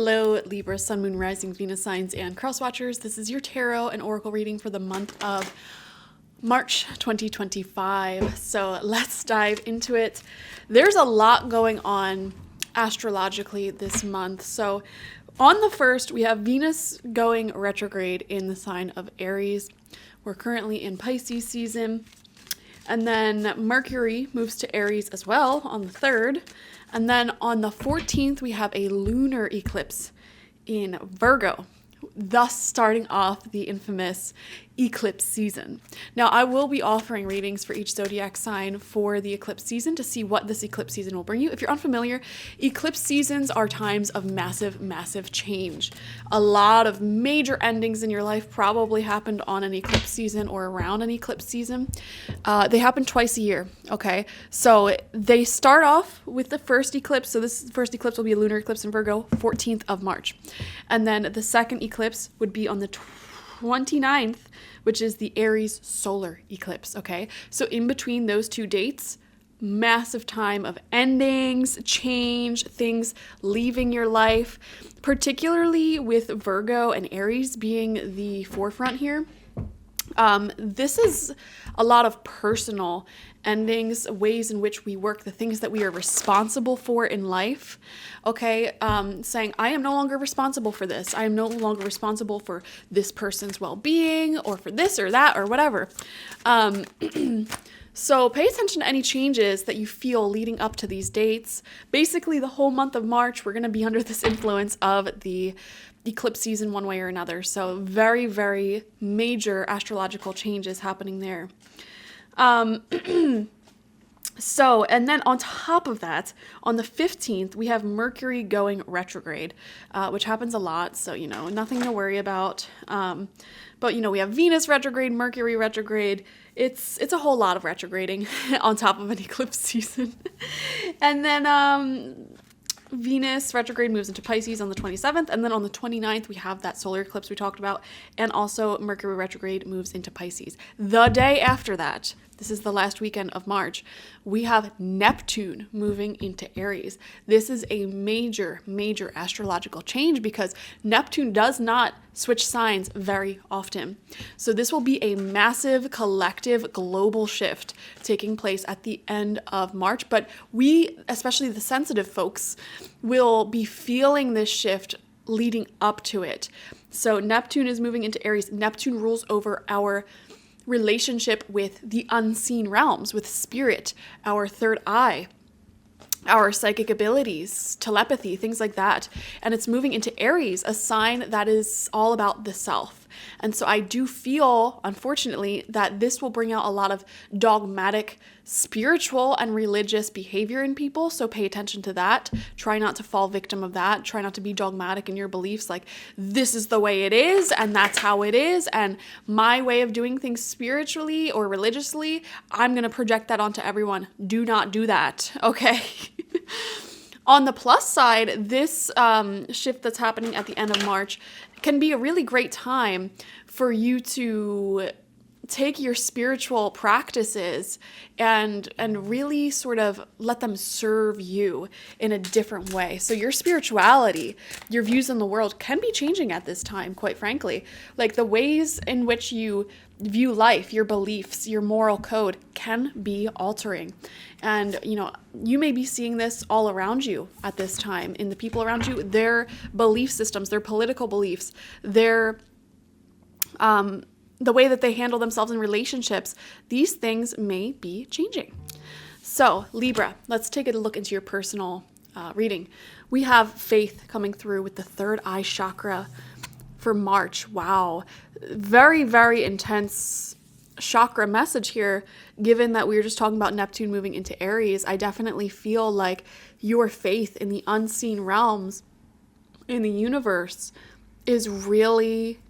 Hello, Libra, Sun, Moon, Rising, Venus signs, and cross watchers. This is your tarot and oracle reading for the month of March 2025. So let's dive into it. There's a lot going on astrologically this month. So on the 1st, we have Venus going retrograde in the sign of Aries. We're currently in Pisces season. And then Mercury moves to Aries as well on the 3rd. And then on the 14th, we have a lunar eclipse in Virgo, thus starting off the infamous eclipse season. Now, I will be offering readings for each zodiac sign for the eclipse season to see what this eclipse season will bring you. If you're unfamiliar, eclipse seasons are times of massive, massive change. A lot of major endings in your life probably happened on an eclipse season or around an eclipse season. They happen twice a year, okay? So they start off with the first eclipse. So this first eclipse will be a lunar eclipse in Virgo, 14th of March. And then the second eclipse would be on the 29th, which is the Aries solar eclipse, okay? So in between those two dates, massive time of endings, change, things leaving your life, particularly with Virgo and Aries being the forefront here. This is a lot of personal endings, ways in which we work, the things that we are responsible for in life. Okay, saying, I am no longer responsible for this. I am no longer responsible for this person's well-being or for this or that or whatever. So pay attention to any changes that you feel leading up to these dates. Basically, the whole month of March, we're going to be under this influence of the eclipse season one way or another. So very, very major astrological changes happening there. So, and then on top of that, on the 15th, we have Mercury going retrograde, which happens a lot. So, nothing to worry about. But, we have Venus retrograde, Mercury retrograde. It's a whole lot of retrograding on top of an eclipse season. And then, Venus retrograde moves into Pisces on the 27th, and then on the 29th, we have that solar eclipse we talked about, and also Mercury retrograde moves into Pisces. The day after that, this is the last weekend of March, we have Neptune moving into Aries. This is a major, major astrological change because Neptune does not switch signs very often. So this will be a massive collective global shift taking place at the end of March. But we, especially the sensitive folks, will be feeling this shift leading up to it. So Neptune is moving into Aries. Neptune rules over our relationship with the unseen realms, with spirit, our third eye, our psychic abilities, telepathy, things like that. And it's moving into Aries, a sign that is all about the self. And so I do feel, unfortunately, that this will bring out a lot of dogmatic spiritual and religious behavior in people. So pay attention to that. Try not to fall victim of that. Try not to be dogmatic in your beliefs, like this is the way it is and that's how it is. And my way of doing things spiritually or religiously, I'm going to project that onto everyone. Do not do that. Okay. On the plus side, this shift that's happening at the end of March can be a really great time for you to take your spiritual practices and really sort of let them serve you in a different way. So your spirituality, your views on the world can be changing at this time, quite frankly. Like the ways in which you view life, your beliefs, your moral code can be altering. And, you may be seeing this all around you at this time in the people around you, their belief systems, their political beliefs, their, the way that they handle themselves in relationships. These things may be changing. So Libra, let's take a look into your personal reading. We have faith coming through with the third eye chakra for March. Wow. Very, very intense chakra message here, given that we were just talking about Neptune moving into Aries. I definitely feel like your faith in the unseen realms in the universe is really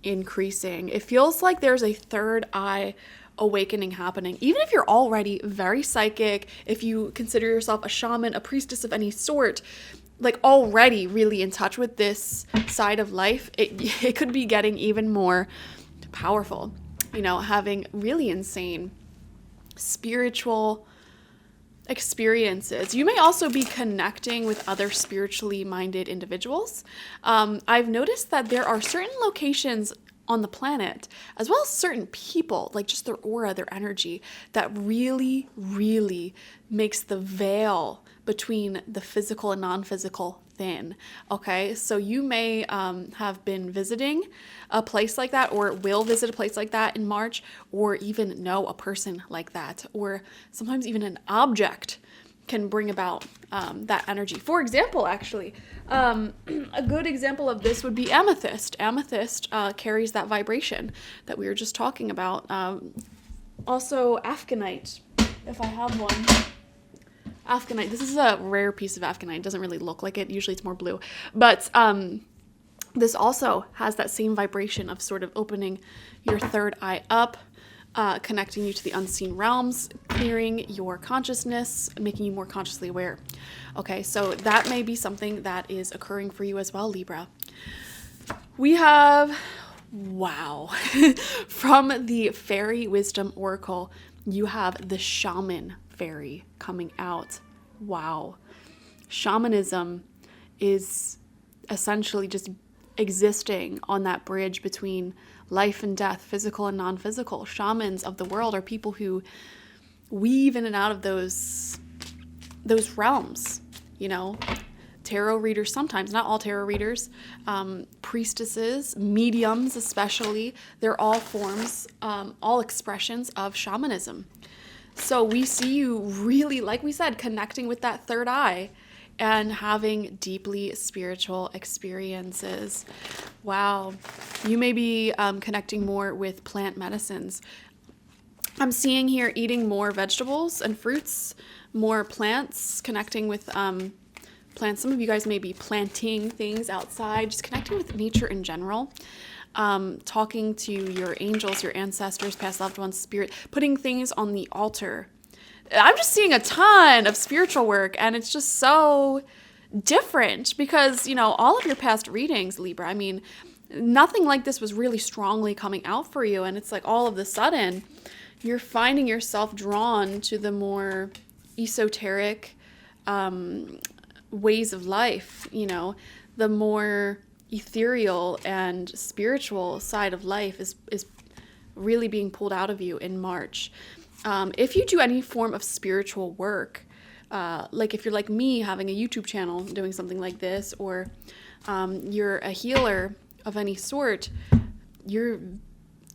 increasing. It feels like there's a third eye awakening happening. Even if you're already very psychic, if you consider yourself a shaman, a priestess of any sort, like already really in touch with this side of life, it could be getting even more powerful. Having really insane spiritual experiences. You may also be connecting with other spiritually minded individuals. I've noticed that there are certain locations on the planet, as well as certain people, like just their aura, their energy, that really, really makes the veil between the physical and non-physical thin. Okay, so you may have been visiting a place like that, or will visit a place like that in March, or even know a person like that, or sometimes even an object can bring about that energy. For example, actually, a good example of this would be amethyst. Amethyst carries that vibration that we were just talking about. Also, afghanite, if I have one. Afghanite. This is a rare piece of afghanite. It doesn't really look like it. Usually it's more blue. But this also has that same vibration of sort of opening your third eye up, connecting you to the unseen realms, clearing your consciousness, making you more consciously aware. Okay, so that may be something that is occurring for you as well, Libra. We have, wow, from the Fairy Wisdom Oracle, you have the Shaman Fairy coming out. Wow. Shamanism is essentially just existing on that bridge between life and death, physical and non-physical. Shamans of the world are people who weave in and out of those realms, you know. Tarot readers sometimes, not all tarot readers, priestesses, mediums especially, they're all forms, all expressions of shamanism. So we see you really, like we said, connecting with that third eye and having deeply spiritual experiences. Wow. You may be connecting more with plant medicines. I'm seeing here eating more vegetables and fruits, more plants, connecting with plants. Some of you guys may be planting things outside, just connecting with nature in general. Talking to your angels, your ancestors, past loved ones, spirit, putting things on the altar. I'm just seeing a ton of spiritual work, and it's just so different because, you know, all of your past readings, Libra, I mean, nothing like this was really strongly coming out for you, and it's like all of a sudden you're finding yourself drawn to the more esoteric ways of life, you know, the more ethereal and spiritual side of life is really being pulled out of you in March. If you do any form of spiritual work, like if you're like me, having a YouTube channel, doing something like this, or you're a healer of any sort, you're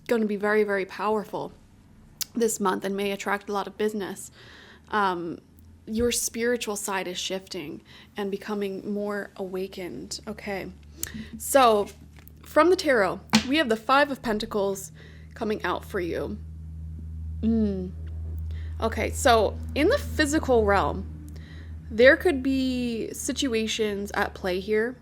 going to be very, very powerful this month and may attract a lot of business. Your spiritual side is shifting and becoming more awakened. Okay. So from the tarot, we have the Five of Pentacles coming out for you. Okay, so in the physical realm, there could be situations at play here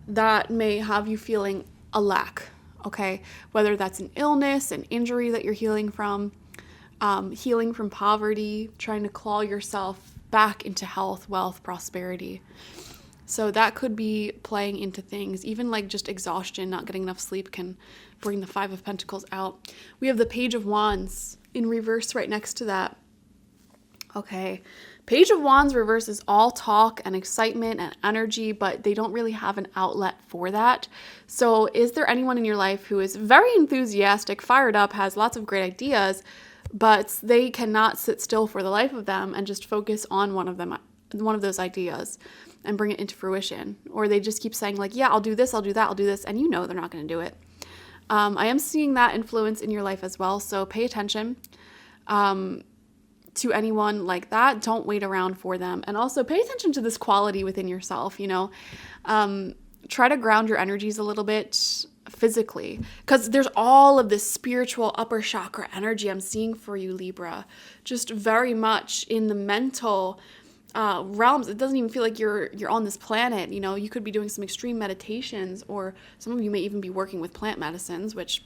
that may have you feeling a lack, okay? Whether that's an illness, an injury that you're healing from poverty, trying to claw yourself back into health, wealth, prosperity. So that could be playing into things. Even like just exhaustion, not getting enough sleep can bring the Five of Pentacles out. We have the Page of Wands in reverse right next to that. Okay. Page of Wands reverse is all talk and excitement and energy, but they don't really have an outlet for that. So is there anyone in your life who is very enthusiastic, fired up, has lots of great ideas, but they cannot sit still for the life of them and just focus on one of those ideas and bring it into fruition? Or they just keep saying like, yeah, I'll do this, I'll do that, I'll do this, and you know they're not going to do it. I am seeing that influence in your life as well, so pay attention to anyone like that. Don't wait around for them. And also pay attention to this quality within yourself, you know. Try to ground your energies a little bit physically, because there's all of this spiritual upper chakra energy I'm seeing for you, Libra, just very much in the mental realms. It doesn't even feel like you're on this planet. You know, you could be doing some extreme meditations, or some of you may even be working with plant medicines, which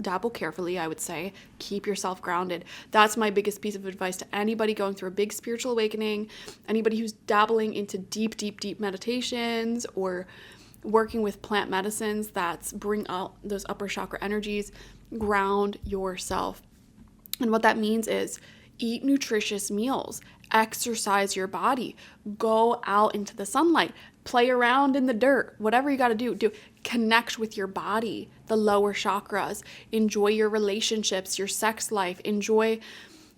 dabble carefully, I would say. Keep yourself grounded. That's my biggest piece of advice to anybody going through a big spiritual awakening, anybody who's dabbling into deep, deep, deep meditations or working with plant medicines that bring out those upper chakra energies. Ground yourself. And what that means is eat nutritious meals. exercise your body, go out into the sunlight, play around in the dirt, whatever you got to do, connect with your body, the lower chakras, enjoy your relationships, your sex life, enjoy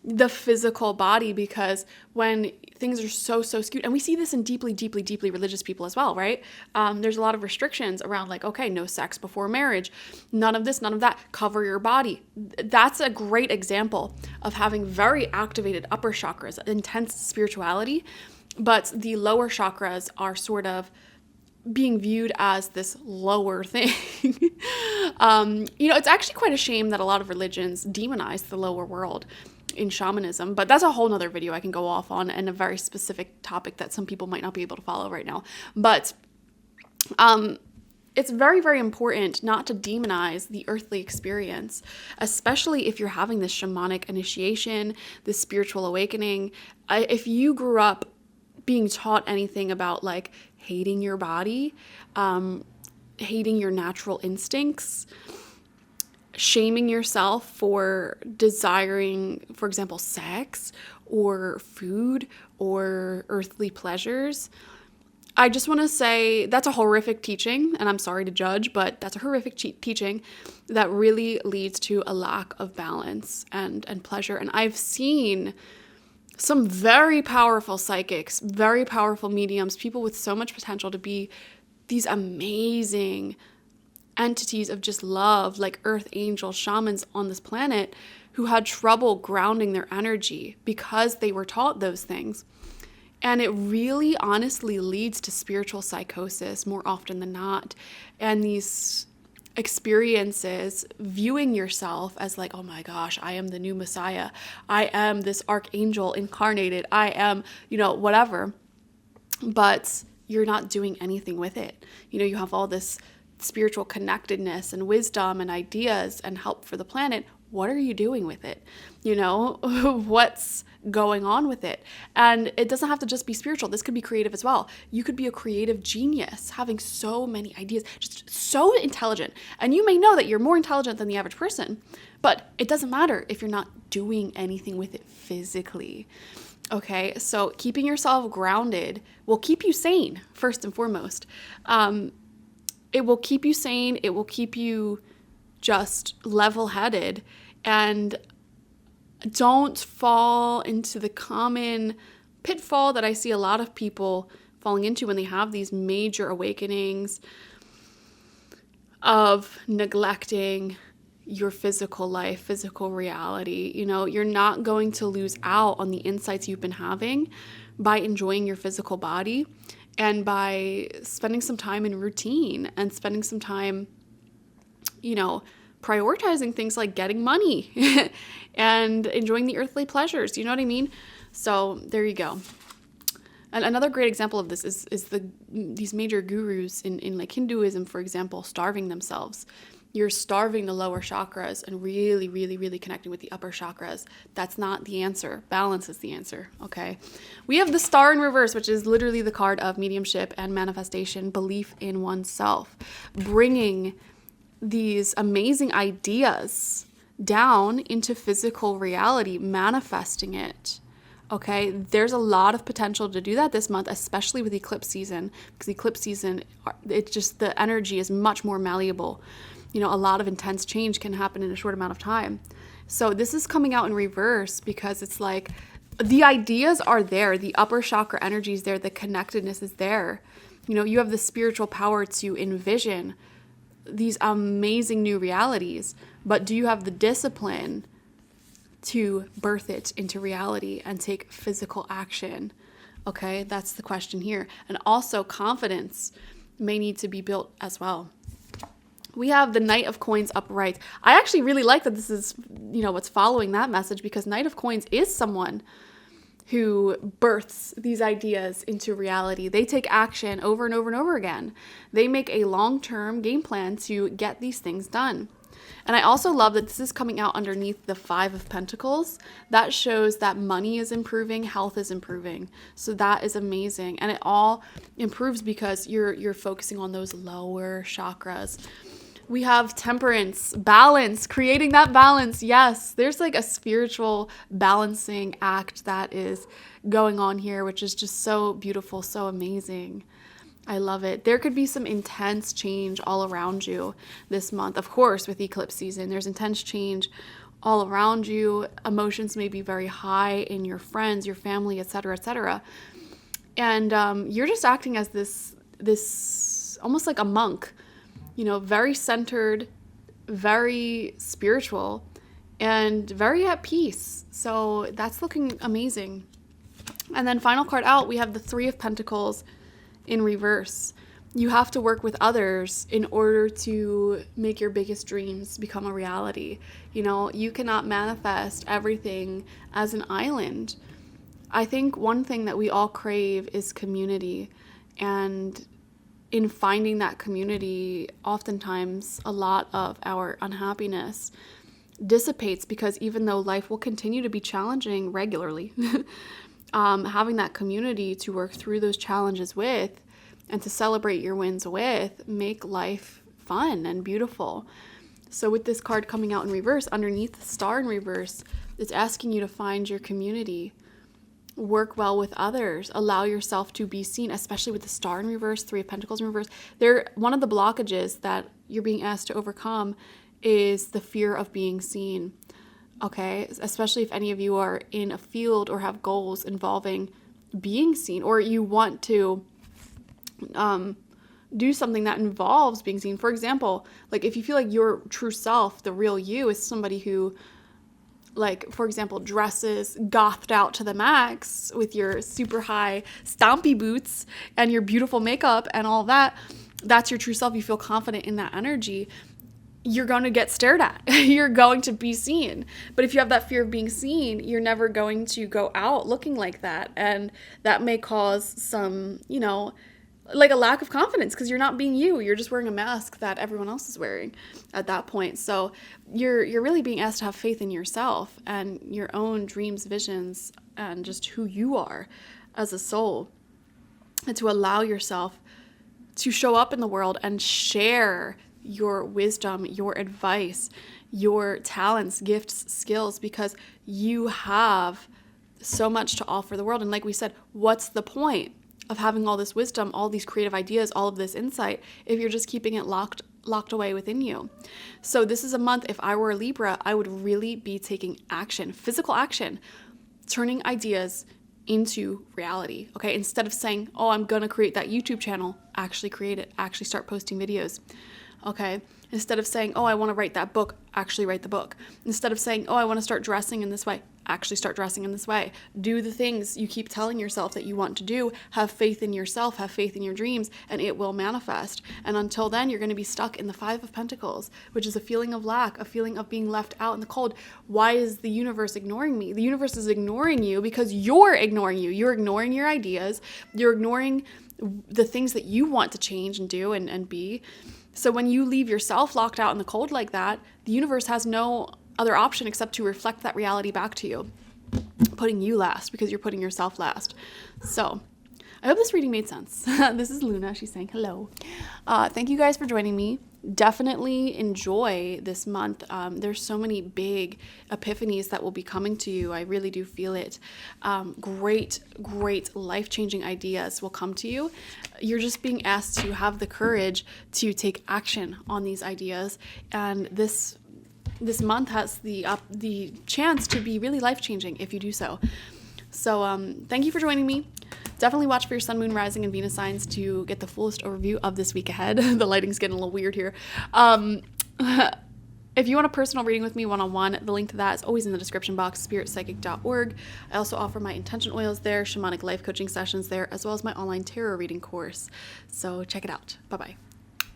the physical body, because when things are so skewed, and we see this in deeply religious people as well, right? There's a lot of restrictions around like, okay, no sex before marriage, none of this, none of that, cover your body. That's a great example of having very activated upper chakras, intense spirituality, but the lower chakras are sort of being viewed as this lower thing. It's actually quite a shame that a lot of religions demonize the lower world in shamanism, but that's a whole nother video I can go off on, and a very specific topic that some people might not be able to follow right now. But it's very important not to demonize the earthly experience, especially if you're having this shamanic initiation, this spiritual awakening. If you grew up being taught anything about like hating your body, hating your natural instincts, shaming yourself for desiring, for example, sex or food or earthly pleasures, I just want to say that's a horrific teaching, and I'm sorry to judge, but that's a horrific teaching that really leads to a lack of balance and pleasure. And I've seen some very powerful psychics, very powerful mediums, people with so much potential to be these amazing entities of just love, like earth angels, shamans on this planet, who had trouble grounding their energy because they were taught those things. And it really honestly leads to spiritual psychosis more often than not. And these experiences, viewing yourself as like, oh my gosh, I am the new Messiah, I am this archangel incarnated, I am, whatever, but you're not doing anything with it. You have all this spiritual connectedness and wisdom and ideas and help for the planet. What are you doing with it? What's going on with it? And it doesn't have to just be spiritual. This could be creative as well. You could be a creative genius, having so many ideas, just so intelligent. And you may know that you're more intelligent than the average person, but it doesn't matter if you're not doing anything with it physically. Okay, so keeping yourself grounded will keep you sane, first and foremost. It will keep you sane. It will keep you just level-headed, and don't fall into the common pitfall that I see a lot of people falling into when they have these major awakenings of neglecting your physical life, physical reality. You're not going to lose out on the insights you've been having by enjoying your physical body and by spending some time in routine and spending some time, prioritizing things like getting money and enjoying the earthly pleasures. You know what I mean? So there you go. And another great example of this is these major gurus in like Hinduism, for example, starving themselves. You're starving the lower chakras and really connecting with the upper chakras. That's not the answer. Balance is the answer, okay? We have the Star in reverse, which is literally the card of mediumship and manifestation, belief in oneself, bringing these amazing ideas down into physical reality, manifesting it. Okay, there's a lot of potential to do that this month, especially with eclipse season, because eclipse season, the energy is much more malleable. A lot of intense change can happen in a short amount of time. So this is coming out in reverse because it's like the ideas are there, the upper chakra energy is there, the connectedness is there. You have the spiritual power to envision these amazing new realities, but do you have the discipline to birth it into reality and take physical action? Okay, that's the question here. And also confidence may need to be built as well. We have the Knight of Coins upright. I actually really like that this is, what's following that message, because Knight of Coins is someone who births these ideas into reality. They take action over and over and over again. They make a long-term game plan to get these things done. And I also love that this is coming out underneath the Five of Pentacles. That shows that money is improving, health is improving. So that is amazing. And it all improves because you're focusing on those lower chakras. We have temperance, balance, creating that balance. Yes, there's like a spiritual balancing act that is going on here, which is just so beautiful, so amazing. I love it. There could be some intense change all around you this month. Of course, with eclipse season, there's intense change all around you. Emotions may be very high in your friends, your family, etc., etc. And you're just acting as this almost like a monk, you know, very centered, very spiritual, and very at peace. So that's looking amazing. And then final card out, we have the Three of Pentacles in reverse. You have to work with others in order to make your biggest dreams become a reality. You know, you cannot manifest everything as an island. I think one thing that we all crave is community. And in finding that community, oftentimes a lot of our unhappiness dissipates, because even though life will continue to be challenging regularly, having that community to work through those challenges with and to celebrate your wins with make life fun and beautiful. So with this card coming out in reverse, underneath the star in reverse, it's asking you to find your community, work well with others, allow yourself to be seen, especially with the star in reverse, Three of Pentacles in reverse. One of the blockages that you're being asked to overcome is the fear of being seen. Okay, especially if any of you are in a field or have goals involving being seen, or you want to do something that involves being seen. For example, like if you feel like your true self, the real you, is somebody who, like, for example, dresses gothed out to the max with your super high stompy boots and your beautiful makeup and all that, that's your true self. You feel confident in that energy. You're going to get stared at. You're going to be seen. But if you have that fear of being seen, you're never going to go out looking like that. And that may cause some, you know, like a lack of confidence, because you're not being you. You're just wearing a mask that everyone else is wearing at that point. So you're really being asked to have faith in yourself and your own dreams, visions, and just who you are as a soul, and to allow yourself to show up in the world and share your wisdom, your advice, your talents, gifts, skills, because you have so much to offer the world. And like we said, what's the point of having all this wisdom, all these creative ideas, all of this insight, if you're just keeping it locked away within you? So this is a month, if I were a Libra, I would really be taking action, physical action, turning ideas into reality. Okay, instead of saying, oh, I'm gonna create that YouTube channel, actually create it, actually start posting videos. Okay, instead of saying, oh, I want to write that book, actually write the book. Instead of saying, oh, I want to start dressing in this way, actually start dressing in this way. Do the things you keep telling yourself that you want to do. Have faith in yourself, have faith in your dreams, and it will manifest. And until then, you're going to be stuck in the Five of Pentacles, which is a feeling of lack, a feeling of being left out in the cold. Why is the universe ignoring me? The universe is ignoring you because you're ignoring you. You're ignoring your ideas. You're ignoring the things that you want to change and do and be. So when you leave yourself locked out in the cold like that, the universe has no other option except to reflect that reality back to you, putting you last because you're putting yourself last. So I hope this reading made sense. This is Luna. She's saying hello. Thank you guys for joining me. Definitely enjoy this month. There's so many big epiphanies that will be coming to you. I really do feel it. Great life-changing ideas will come to you. You're just being asked to have the courage to take action on these ideas. And this month has the chance to be really life-changing if you do so. So thank you for joining me. Definitely watch for your sun, moon, rising, and Venus signs to get the fullest overview of this week ahead. The lighting's getting a little weird here. If you want a personal reading with me one-on-one, the link to that is always in the description box, spiritpsychic.org. I also offer my intention oils there, shamanic life coaching sessions there, as well as my online tarot reading course. So check it out. Bye-bye.